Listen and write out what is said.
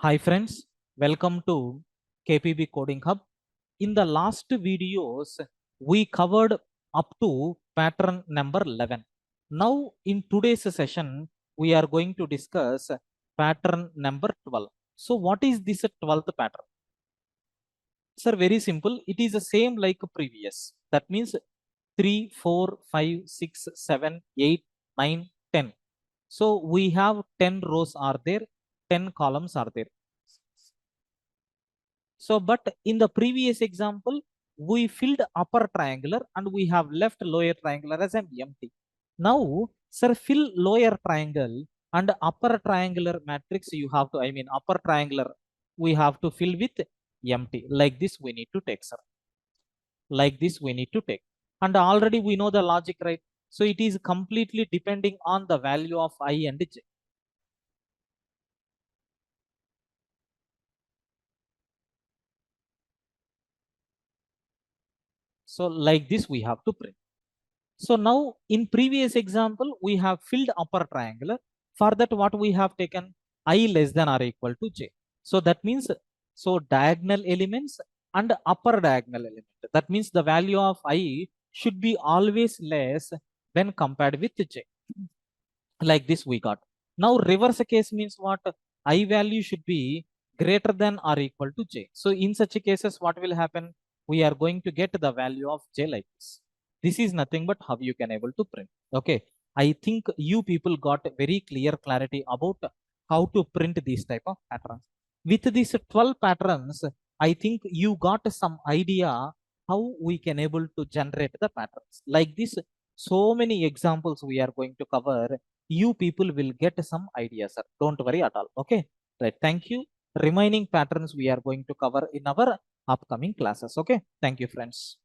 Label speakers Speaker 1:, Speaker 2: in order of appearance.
Speaker 1: Hi friends, welcome to KPB Coding Hub. In the last videos, we covered up to pattern number 11. Now in today's session, we are going to discuss pattern number 12. So what is this 12th pattern? Sir, very simple. It is the same like previous. That means 3, 4, 5, 6, 7, 8, 9, 10. So we have 10 rows are there, 10 columns are there. So, but in the previous example, we filled upper triangular and we have left lower triangular as an empty. Now, sir, fill lower triangle and upper triangular matrix you have to, upper triangular, we have to fill with empty. Like this we need to take, sir. Like this we need to take. And already we know the logic, right? So it is completely depending on the value of I and j. So like this we have to print. So now in previous example, we have filled upper triangular. For that, what we have taken I less than or equal to j. So that means, so diagonal elements and upper diagonal element. That means the value of I should be always less when compared with j. Like this we got. Now reverse case means what? I value should be greater than or equal to j. So in such cases, what will happen? We are going to get the value of j like this. This is nothing but how you can able to print. Okay. I think you people got very clear clarity about how to print these type of patterns. With these 12 patterns, I think you got some idea how we can able to generate the patterns. Like this, so many examples we are going to cover. You people will get some ideas, sir. Don't worry at all. Okay. Right. Thank you. Remaining patterns we are going to cover in our upcoming classes. Okay. Thank you, friends.